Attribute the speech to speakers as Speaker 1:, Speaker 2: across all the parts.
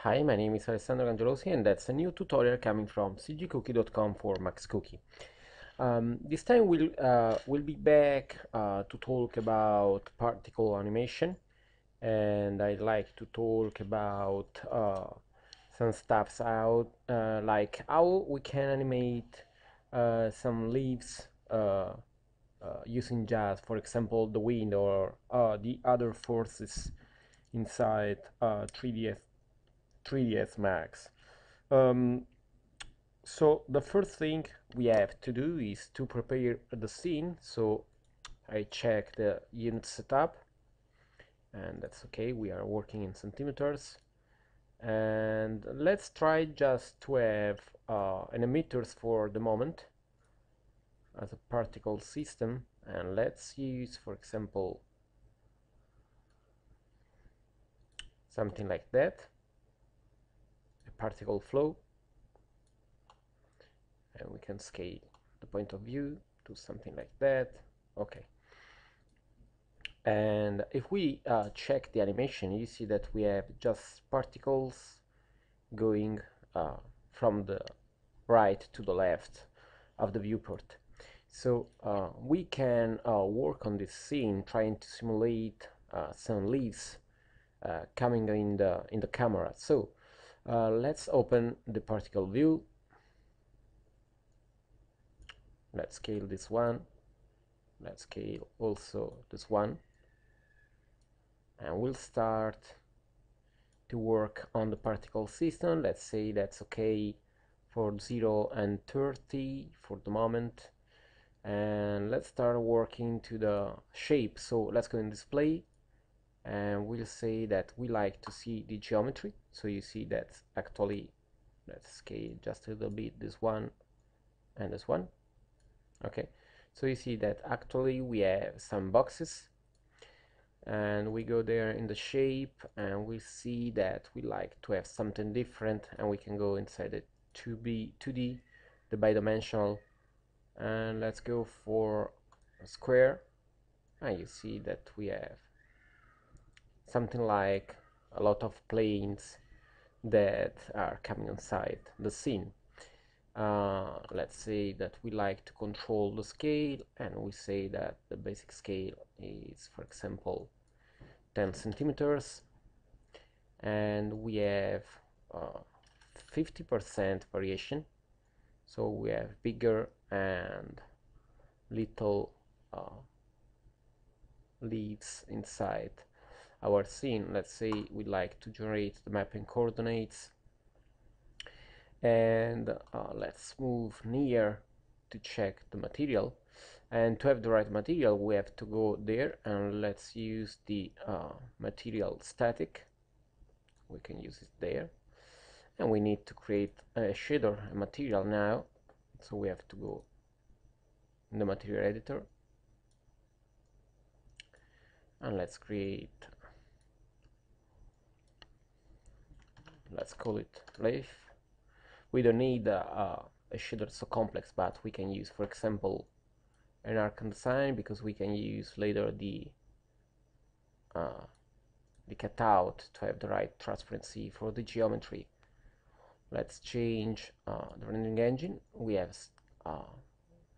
Speaker 1: Hi, my name is Alessandro Angelosi and that's a new tutorial coming from cgcookie.com for MaxCookie. This time we'll be back to talk about particle animation, and I'd like to talk about some stuffs out like how we can animate some leaves using just, for example, the wind or the other forces inside 3ds Max. Um, so the first thing we have to do is to prepare the scene. So I check the unit setup, and that's okay. We are working in centimeters. And let's try just to have an emitters for the moment as a particle system. And let's use, for example, something like that, a particle flow. And we can scale the point of view to something like that. Okay. And if we check the animation, you see that we have just particles going from the right to the left of the viewport. So we can work on this scene trying to simulate some leaves coming in the camera. So let's open the particle view. Let's scale this one. Let's scale also this one. And we'll start to work on the particle system. Let's say that's okay for 0 and 30 for the moment. And let's start working to the shape. So let's go in display, and we'll say that we like to see the geometry. So you see that actually, let's scale just a little bit this one and this one. Okay, so you see that actually we have some boxes, and we go there in the shape, and we see that we like to have something different, and we can go inside the 2D, the bidimensional, and let's go for a square, and you see that we have something like a lot of planes that are coming inside the scene. Let's say that we like to control the scale, and we say that the basic scale is, for example, 10 centimeters, and we have 50% variation. So we have bigger and little leaves inside our scene. Let's say we like to generate the mapping coordinates, and let's move near to check the material. And to have the right material, we have to go there, and let's use the material static. We can use it there, and we need to create a shader, a material now. So we have to go in the material editor, and let's create, let's call it leaf. We don't need a shader so complex, but we can use, for example, an Archon design, because we can use later the cutout to have the right transparency for the geometry. Let's change the rendering engine. We have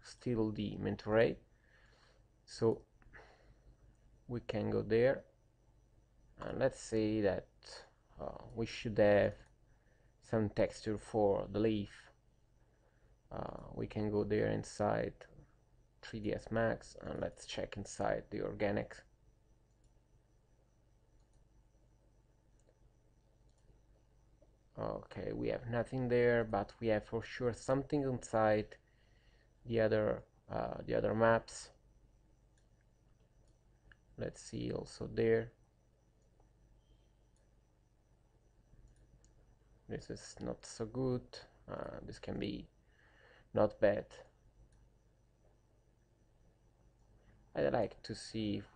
Speaker 1: still the mental ray, so we can go there, and let's say that we should have some texture for the leaf. We can go there inside 3ds Max, and let's check inside the organic. Okay, we have nothing there, but we have for sure something inside the other maps. Let's see also there. This is not so good. This can be not bad. I'd like to see if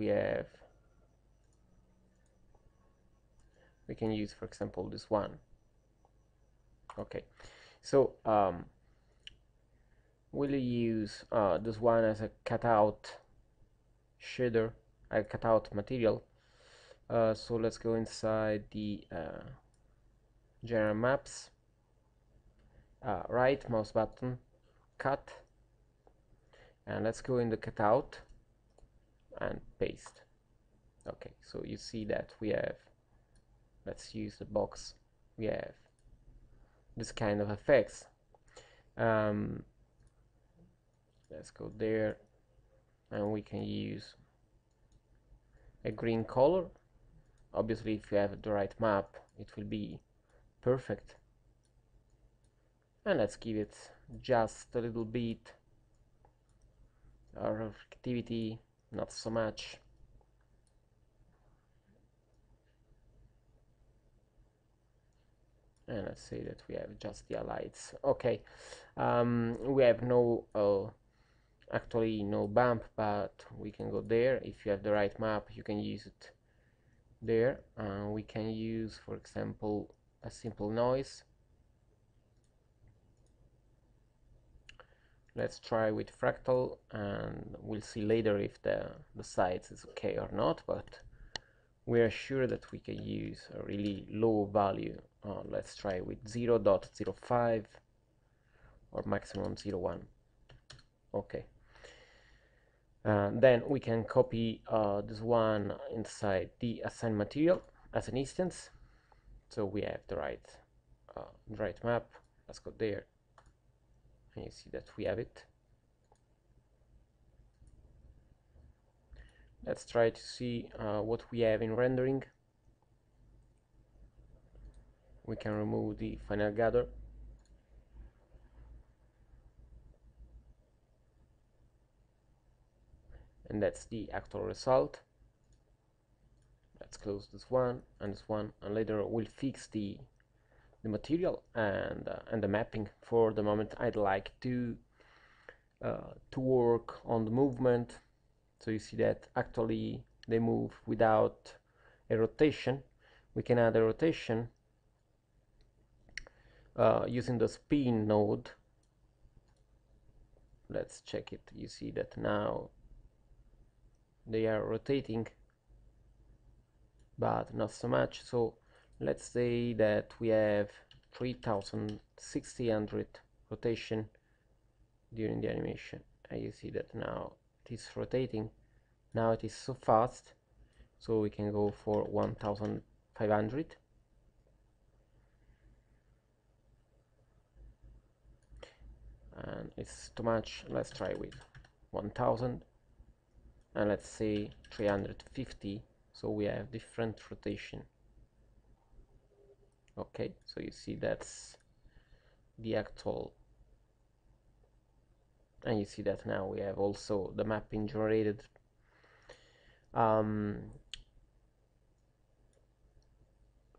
Speaker 1: we can use, for example, this one. Okay, so we'll use this one as a cutout shader, a cutout material. So let's go inside the general maps, right mouse button, cut, and let's go in the cutout and paste. Okay, so you see that we have, let's use the box, we have this kind of effects. Let's go there, and we can use a green color. Obviously, if you have the right map, it will be perfect. And let's give it just a little bit of activity, not so much. And let's say that we have just the lights. Okay, we have no actually no bump, but we can go there. If you have the right map, you can use it there. We can use, for example, a simple noise. Let's try with fractal, and we'll see later if the size is okay or not, but we are sure that we can use a really low value. Let's try with 0.05 or maximum 0.1. Okay. Then we can copy this one inside the assigned material as an instance. So we have the right map. Let's go there, and you see that we have it. Let's try to see what we have in rendering. We can remove the final gather. And that's the actual result. Let's close this one, and later we'll fix the material and the mapping. For the moment, I'd like to work on the movement. So you see that actually they move without a rotation. We can add a rotation using the spin node. Let's check it. You see that now they are rotating, but not so much. So let's say that we have 3600 rotation during the animation, and you see that now it is rotating. Now it is so fast, so we can go for 1500. And it's too much. Let's try with 1000, and let's say 350, so we have different rotation. Okay, so you see that's the actual, and you see that now we have also the mapping generated.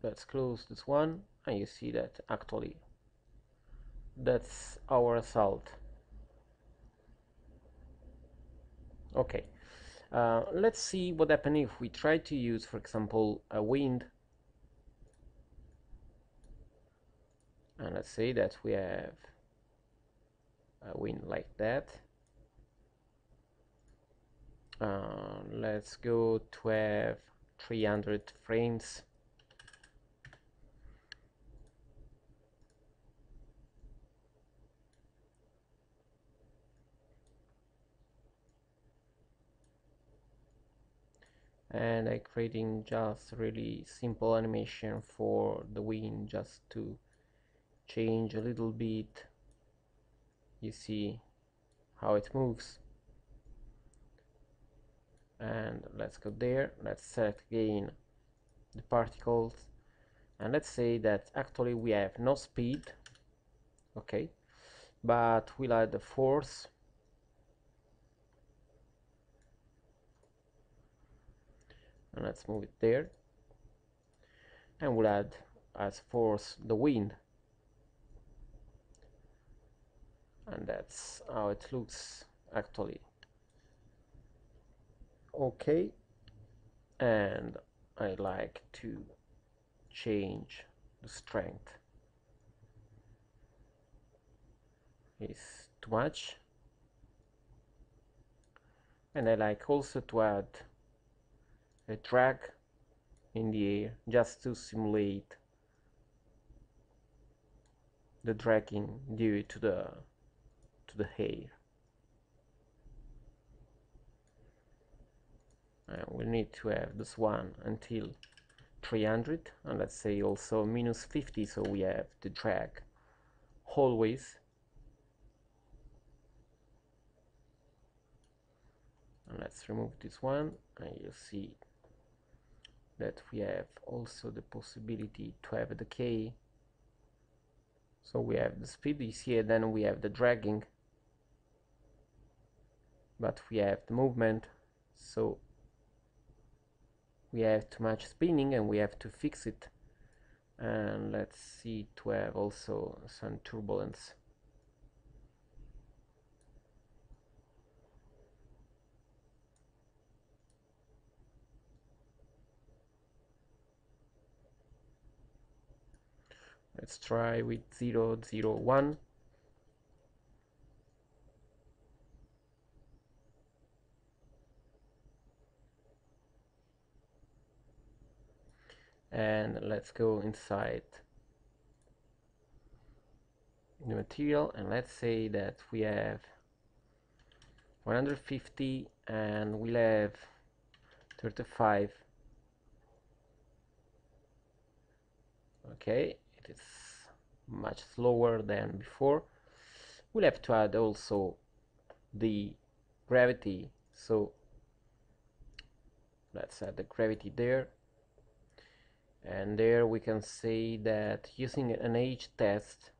Speaker 1: Let's close this one, and you see that actually that's our result. Okay, let's see what happens if we try to use, for example, a wind. And let's say that we have a wind like that. Let's go to have 300 frames. And I'm creating just really simple animation for the wind, just to change a little bit. You see how it moves. And let's go there, let's select again the particles, and let's say that actually we have no speed, okay, but we'll add the force, and let's move it there, and we'll add as force the wind, and that's how it looks actually. Okay, and I like to change the strength. It's too much, and I like also to add a drag in the air just to simulate the dragging due to the hair. And we need to have this one until 300, and let's say also minus 50, so we have the drag always. And let's remove this one, and you'll see that we have also the possibility to have a decay. So we have the speed is here, then we have the dragging, but we have the movement, so we have too much spinning and we have to fix it. And let's see to have also some turbulence. Let's try with 0, 0, 1. And let's go inside the material, and let's say that we have 150 and we'll have 35. Okay, it is much slower than before. We'll have to add also the gravity, so let's add the gravity there. And there we can say that using an age test,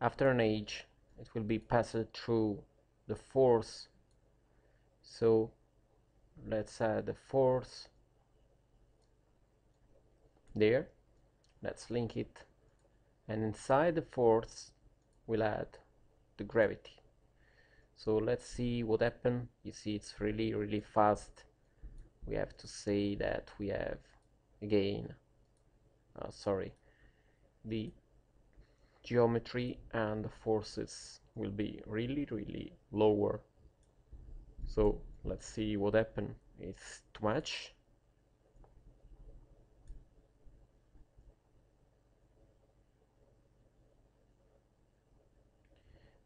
Speaker 1: after an age it will be passed through the force. So let's add the force there, let's link it, and inside the force we'll add the gravity. So let's see what happened. You see it's really fast. We have to say that we have again the geometry and the forces will be really lower. So let's see what happened. It's too much.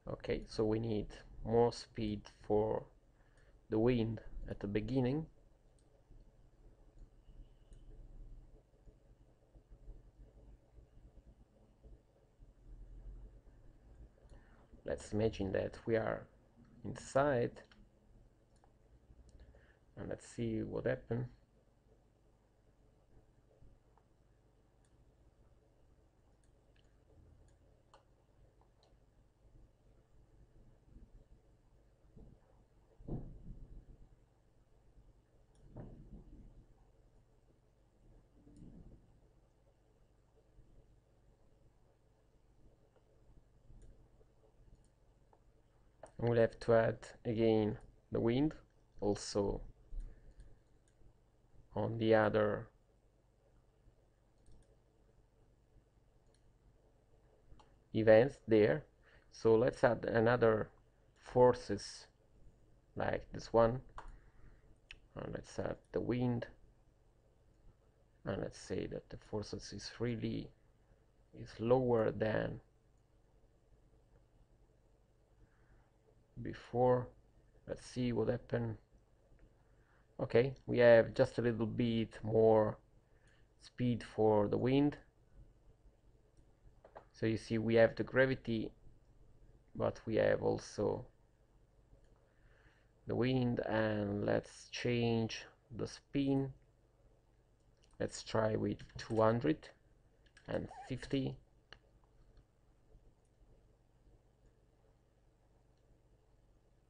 Speaker 1: Okay, so we need more speed for the wind at the beginning. Let's imagine that we are inside, and let's see what happened. We'll have to add again the wind also on the other events there. So let's add another forces like this one, and let's add the wind, and let's say that the forces is lower than before. Let's see what happened. Okay, we have just a little bit more speed for the wind. So you see we have the gravity, but we have also the wind. And let's change the spin. Let's try with 250.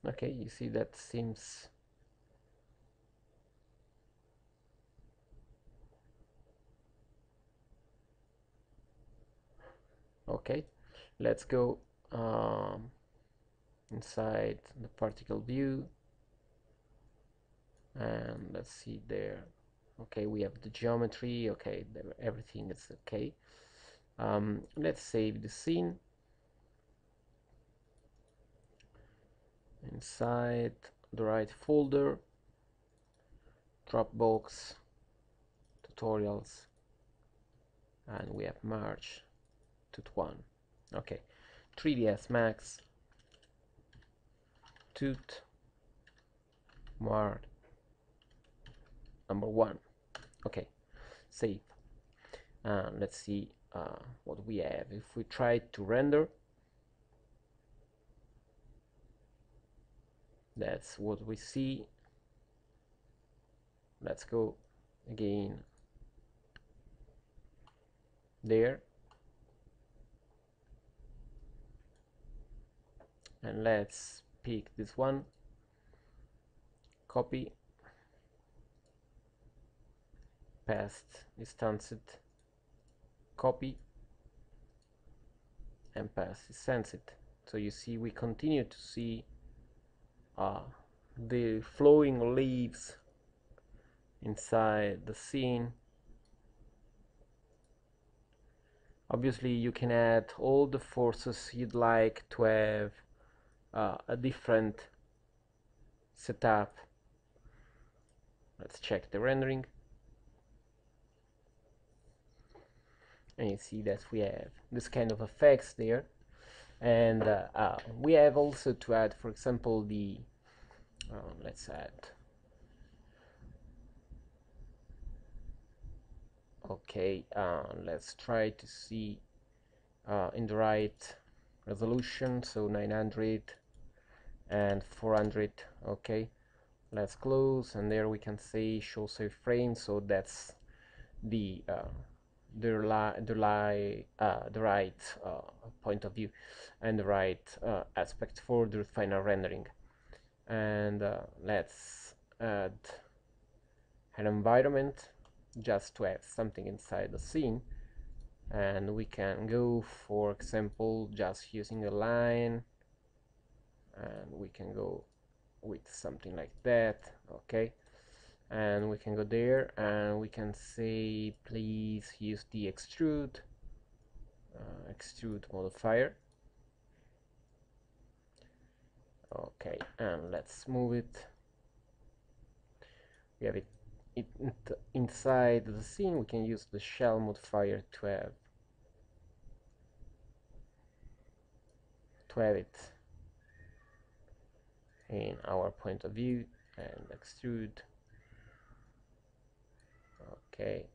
Speaker 1: Okay, you see that seems okay. Let's go inside the particle view, and let's see there. Okay, we have the geometry. Okay, everything is okay. Let's save the scene. Inside the right folder, Dropbox, tutorials, and we have March tooth 1. Okay, 3ds Max, tooth Mart number 1. Okay, save. Let's see what we have. If we try to render, that's what we see. Let's go again there, and let's pick this one, copy, paste, instanced, copy, and paste, instanced. So you see we continue to see the flowing leaves inside the scene. Obviously you can add all the forces you'd like to have a different setup. Let's check the rendering, and you see that we have this kind of effects there. And we have also to add, for example, the let's add, okay, let's try to see in the right resolution, so 900 and 400. Okay, let's close, and there we can say show save frame. So that's the right point of view and the right aspect for the final rendering. And let's add an environment just to have something inside the scene, and we can go, for example, just using a line, and we can go with something like that. Okay, and we can go there and we can say please use the extrude modifier. Okay, and let's move it. We have it inside the scene. We can use the shell modifier to have it in our point of view, and extrude. Okay,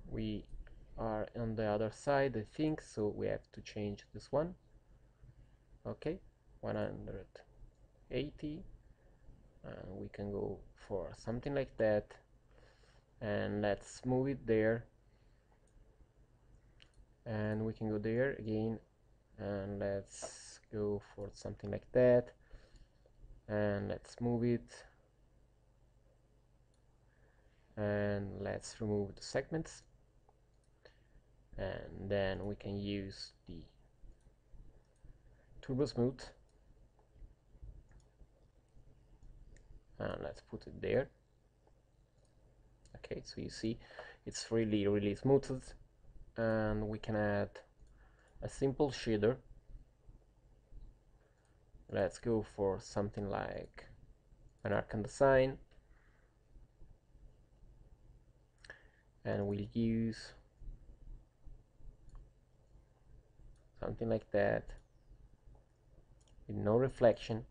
Speaker 1: we are on the other side, I think, so we have to change this one. Okay, 180, and we can go for something like that, and let's move it there, and we can go there again, and let's go for something like that, and let's move it, and let's remove the segments, and then we can use the turbo smooth, and let's put it there. Okay, so you see it's really smooth, and we can add a simple shader. Let's go for something like an Arcan design, and we'll use something like that with no reflection.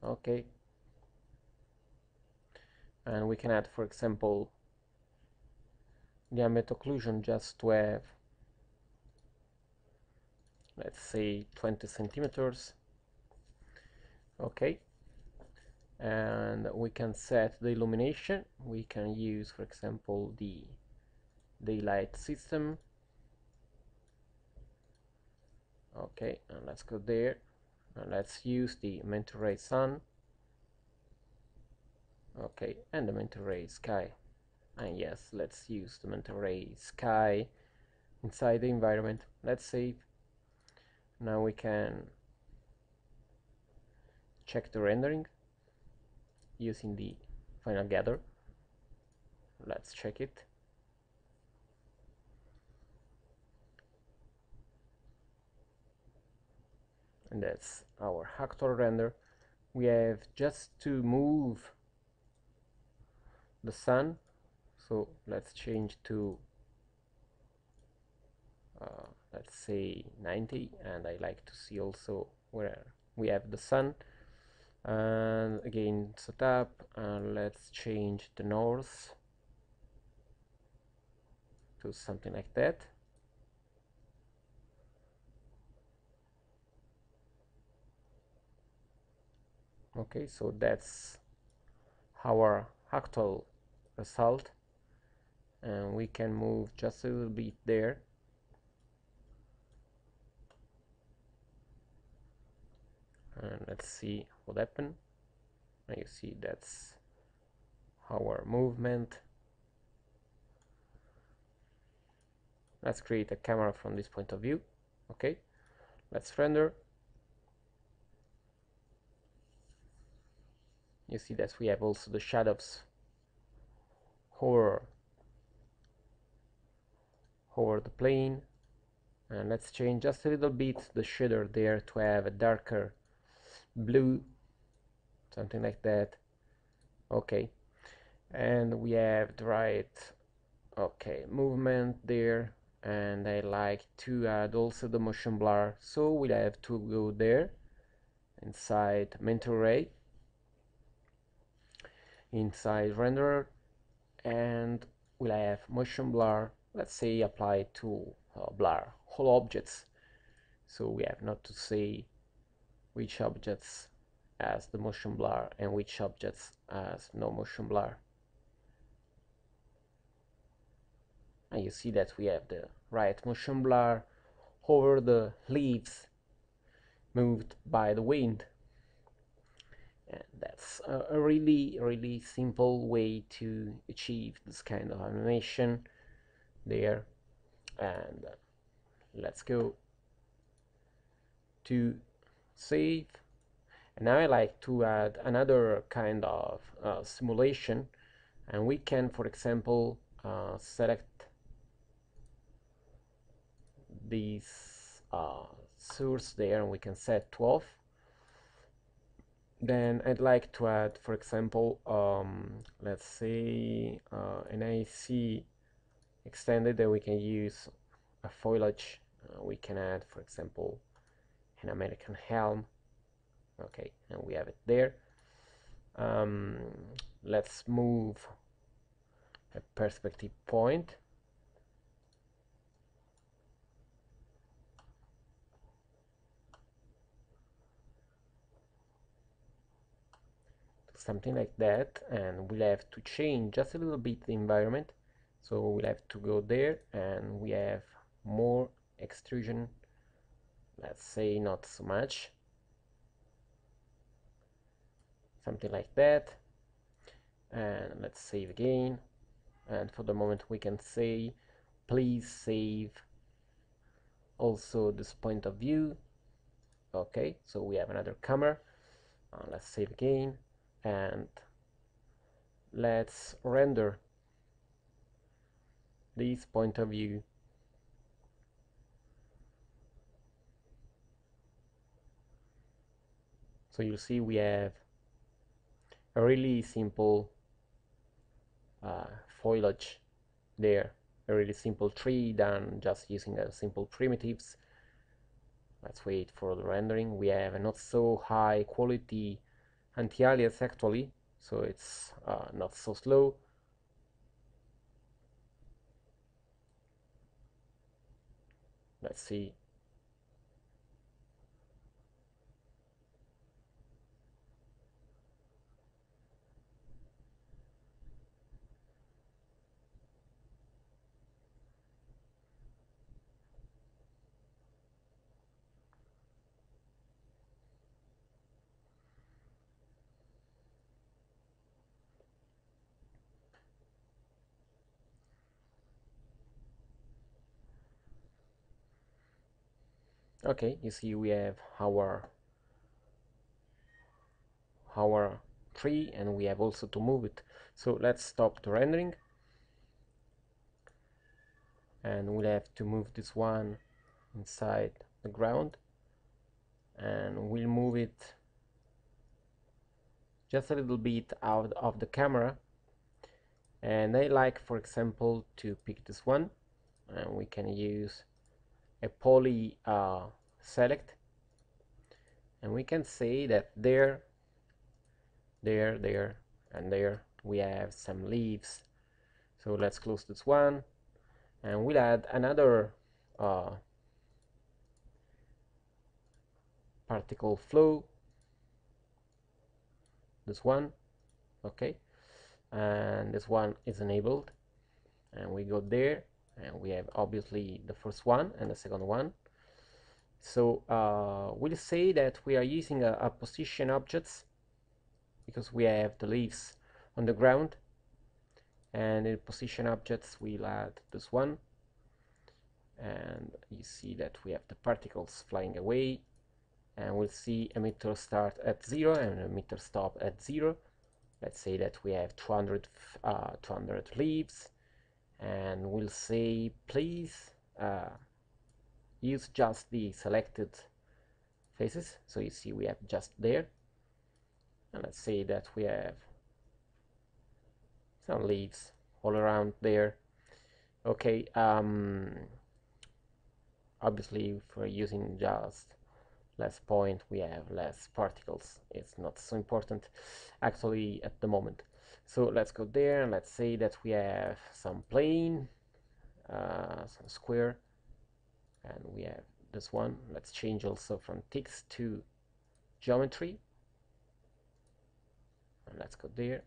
Speaker 1: Okay, and we can add, for example, the ambient occlusion just to have, let's say, 20 centimeters. Okay, and we can set the illumination. We can use, for example, the daylight system. Okay, and let's go there, and let's use the mental ray sun. Okay, and the mental ray sky, and yes, let's use the mental ray sky inside the environment. Let's save. Now we can check the rendering using the final gather. Let's check it. And that's our Actor render. We have just to move the sun. So let's change to let's say 90, and I like to see also where we have the sun. And again, setup, and let's change the north to something like that. Okay, so that's our actual result, and we can move just a little bit there. And let's see what happened. And you see that's our movement. Let's create a camera from this point of view. Okay, let's render. You see that we have also the shadows over the plane. And let's change just a little bit the shader there to have a darker blue, something like that. Okay, and we have the right movement there, and I like to add also the motion blur, so we'll have to go there inside mental array, inside renderer, and we'll have motion blur, let's say apply to blur whole objects, so we have not to say which objects has the motion blur and which objects has no motion blur. And you see that we have the right motion blur over the leaves moved by the wind. And that's a really simple way to achieve this kind of animation there. And let's go to save. And now I like to add another kind of simulation, and we can, for example, select this source there, and we can set 12. Then I'd like to add, for example, let's say an AC extended, that we can use a foliage. We can add, for example, an American helm. Okay, and we have it there. Let's move a perspective point. Something like that, and we'll have to change just a little bit the environment, so we'll have to go there, and we have more extrusion, let's say not so much, something like that. And let's save again, and for the moment we can say please save also this point of view. Okay, so we have another camera. Let's save again, and let's render this point of view. So you'll see we have a really simple foliage there, a really simple tree done just using simple primitives. Let's wait for the rendering. We have a not so high quality anti-alias actually, so it's not so slow. Let's see. Okay, you see we have our tree, and we have also to move it. So let's stop the rendering, and we'll have to move this one inside the ground, and we'll move it just a little bit out of the camera, And I like, for example, to pick this one, and we can use a poly select, and we can say that there, and there we have some leaves. So let's close this one, and we'll add another particle flow, this one, okay, and this one is enabled, and we go there, and we have obviously the first one and the second one. So we'll say that we are using a position objects because we have the leaves on the ground, and in position objects we'll add this one, and you see that we have the particles flying away, and we'll see emitter start at 0 and emitter stop at 0. Let's say that we have 200 leaves, and we'll say please use just the selected faces. So you see we have just there, and let's say that we have some leaves all around there. Okay, obviously if we're using just less point, we have less particles. It's not so important actually at the moment. So let's go there, and let's say that we have some plane, some square, and we have this one. Let's change also from text to geometry, and let's go there.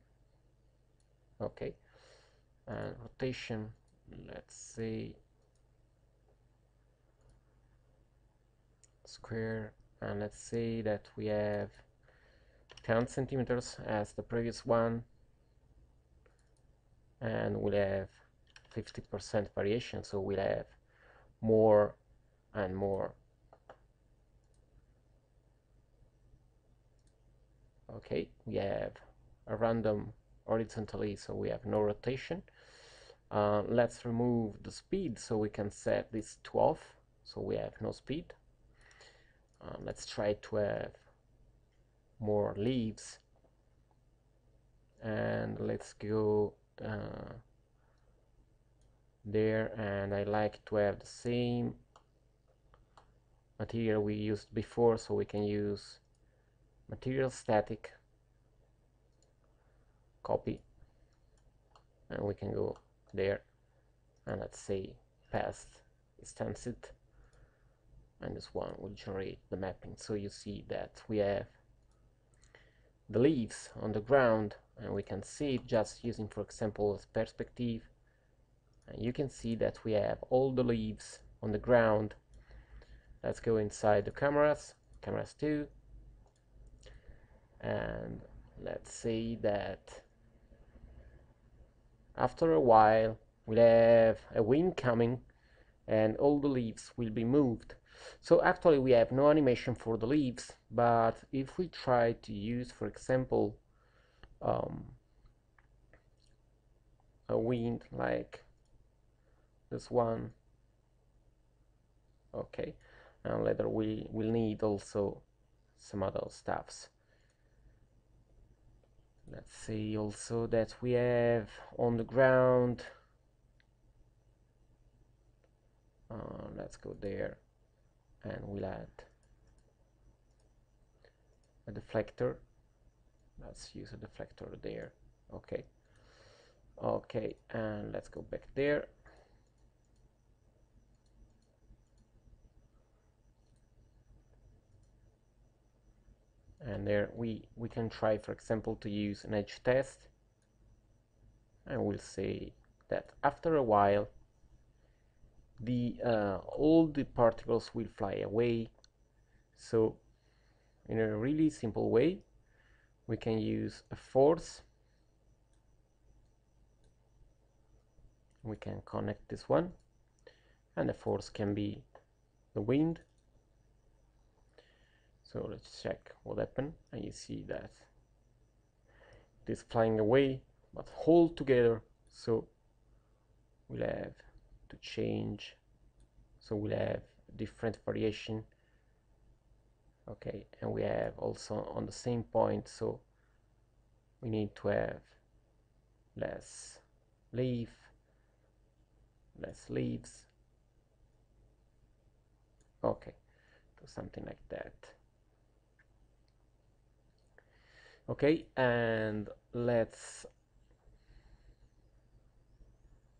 Speaker 1: Okay, and rotation, let's say square, and let's say that we have 10 centimeters as the previous one, and we'll have 50% variation, so we'll have more and more. Okay, we have a random horizontally, so we have no rotation. Let's remove the speed, so we can set this to off, so we have no speed. Let's try to have more leaves, and let's go there, and I like to have the same material we used before, so we can use material static, copy, and we can go there, and let's say past instance it, and this one will generate the mapping. So you see that we have the leaves on the ground, and we can see it just using, for example, as perspective, and you can see that we have all the leaves on the ground. Let's go inside the cameras 2, and let's say that after a while we'll have a wind coming and all the leaves will be moved. So actually we have no animation for the leaves, but if we try to use, for example, a wind like this one, okay, and later we will need also some other stuffs. Let's see also that we have on the ground, let's go there, and we'll add a deflector. Let's use a deflector there. Okay, okay, and let's go back there. And there we can try, for example, to use an edge test, and we'll say that after a while the all the particles will fly away. So in a really simple way we can use a force. We can connect this one, and the force can be the wind. So let's check what happened, and you see that it is flying away but hold together. So we'll have to change, so we'll have different variation. Okay, and we have also on the same point, so we need to have less leaf, less leaves. Okay, so something like that. Okay, and let's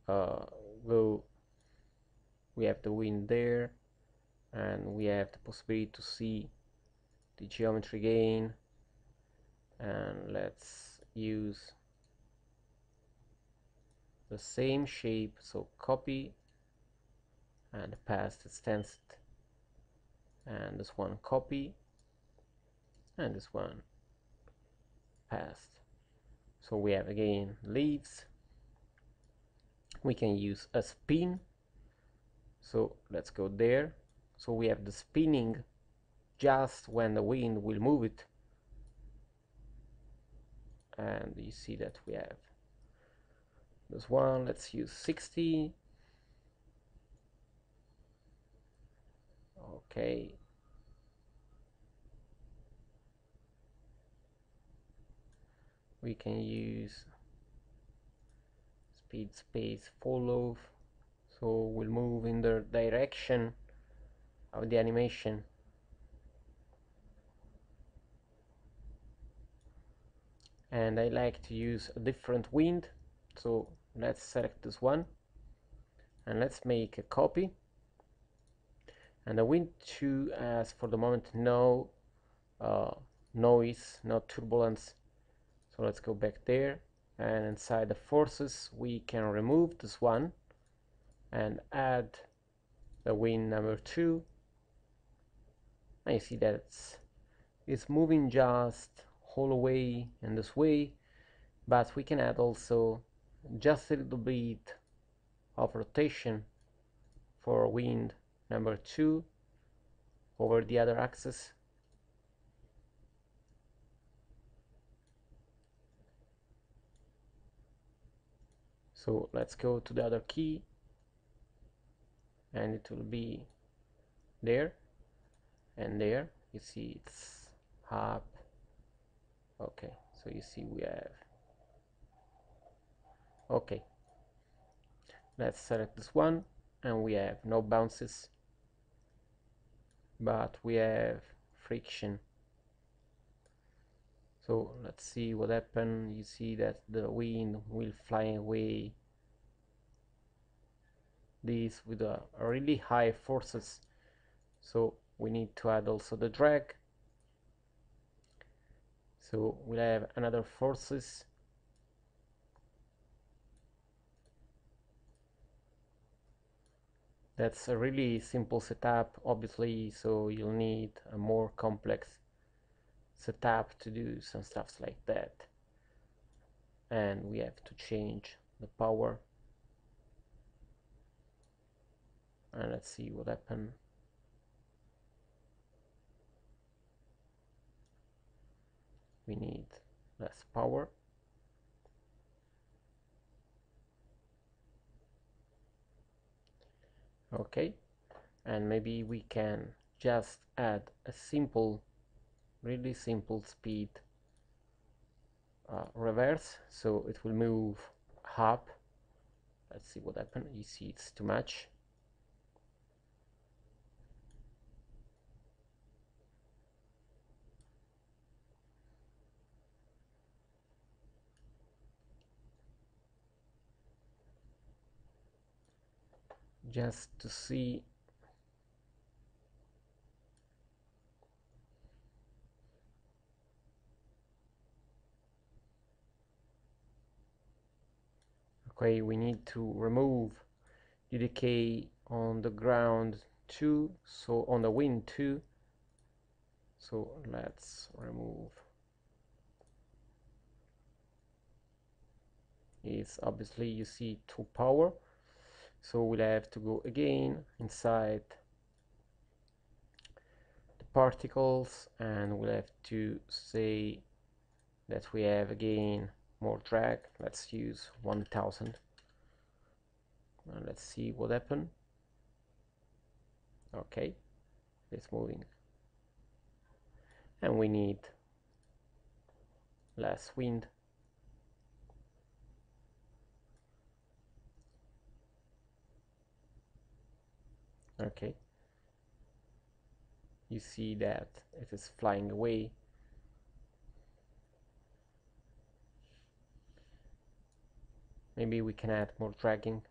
Speaker 1: go. We have the wind there, and we have the possibility to see the geometry gain, and let's use the same shape, so copy and paste extended, and this one copy and this one paste. So we have again leaves. We can use a spin, so let's go there. So we have the spinning just when the wind will move it, and you see that we have this one. Let's use 60. Okay, we can use speed space follow, so we'll move in the direction of the animation. And I like to use a different wind, so let's select this one and let's make a copy. And the wind 2 has for the moment no noise, no turbulence, so let's go back there, and inside the forces we can remove this one and add the wind number 2, and you see that it's moving just all the way in this way, but we can add also just a little bit of rotation for wind number 2 over the other axis. So let's go to the other key, and it will be there and there. You see it's up. Okay, so you see we have, okay, let's select this one, and we have no bounces, but we have friction. So let's see what happened. You see that the wind will fly away these with a really high forces, so we need to add also the drag. So we'll have another forces. That's a really simple setup, obviously, so you'll need a more complex setup to do some stuffs like that. And we have to change the power. And let's see what happened. We need less power. Okay, and maybe we can just add a simple, really simple speed reverse, so it will move up. Let's see what happened. You see it's too much. Just to see. Okay, we need to remove the decay on the ground 2, so on the wind 2. So let's remove. It's obviously, you see, 2 power, so we'll have to go again inside the particles, and we'll have to say that we have again more drag. Let's use 1000, and let's see what happened. Okay, it's moving, and we need less wind. Okay, you see that it is flying away. Maybe we can add more dragging,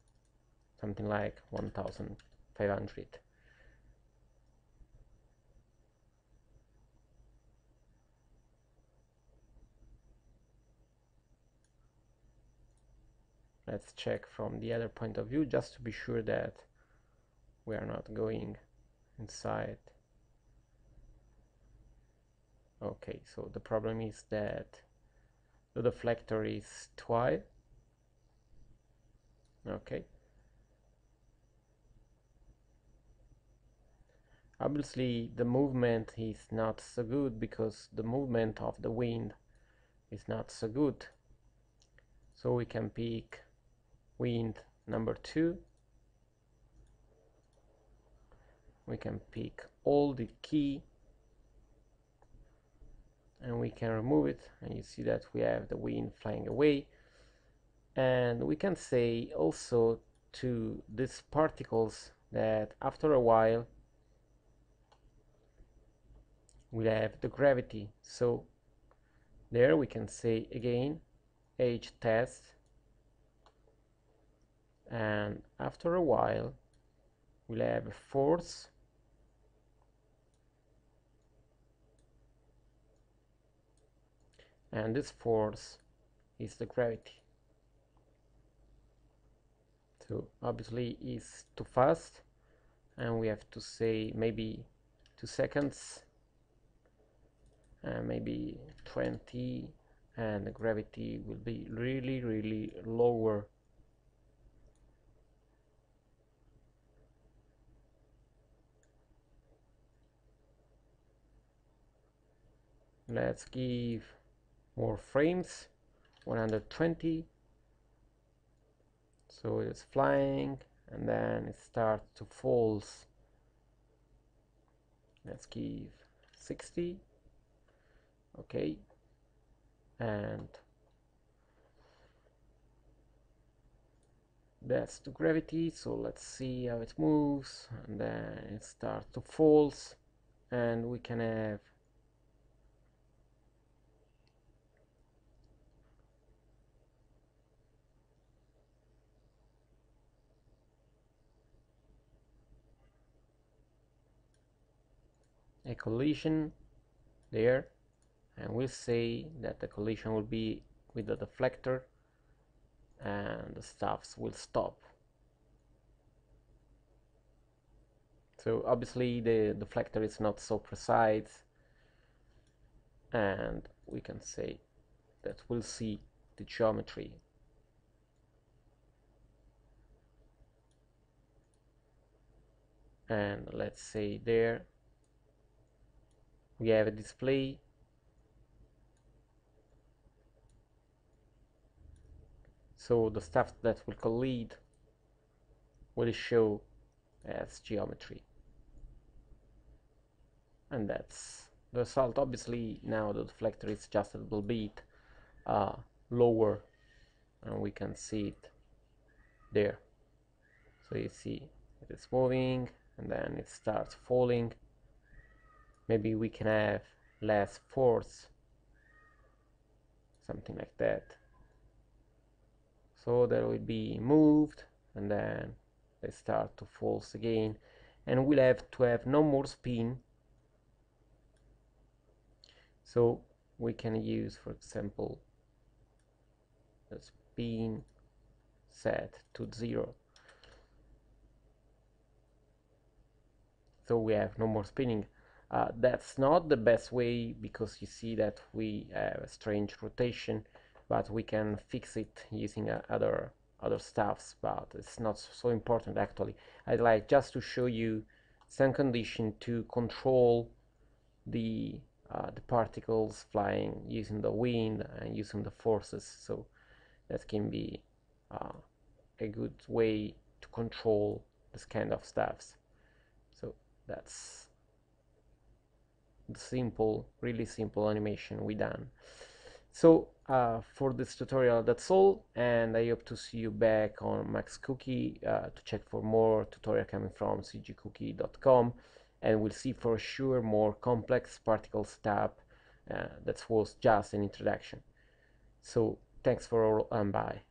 Speaker 1: something like 1500. Let's check from the other point of view just to be sure that we are not going inside. Okay, so the problem is that the deflector is too high. Okay. Obviously the movement is not so good because the movement of the wind is not so good. So we can pick wind number 2. We can pick all the key and we can remove it, and you see that we have the wind flying away. And we can say also to these particles that after a while we'll have the gravity. So there we can say again H test, and after a while we'll have a force, and this force is the gravity. So obviously it's too fast, and we have to say maybe 2 seconds, and maybe 20, and the gravity will be really lower. Let's give more frames, 120. So it's flying and then it starts to fall. Let's give 60. Okay, and that's the gravity. So let's see how it moves, and then it starts to fall, and we can have a collision there, and we'll say that the collision will be with the deflector and the stuffs will stop. So obviously the deflector is not so precise, and we can say that we'll see the geometry. And let's say there we have a display. So the stuff that will collide will show as geometry. And that's the result. Obviously now the deflector is just a little bit lower, and we can see it there. So you see it is moving and then it starts falling. Maybe we can have less force, something like that. So that will be moved and then they start to fall again, and we'll have to have no more spin. So we can use, for example, the spin set to 0. So we have no more spinning. That's not the best way because you see that we have a strange rotation, but we can fix it using other stuffs, but it's not so important actually. I'd like just to show you some condition to control the particles flying using the wind and using the forces. So that can be a good way to control this kind of stuffs. So that's the simple, really simple animation we done. So for this tutorial, that's all, and I hope to see you back on MaxCookie to check for more tutorial coming from cgcookie.com, and we'll see for sure more complex particle setup. That was just an introduction. So thanks for all, and bye.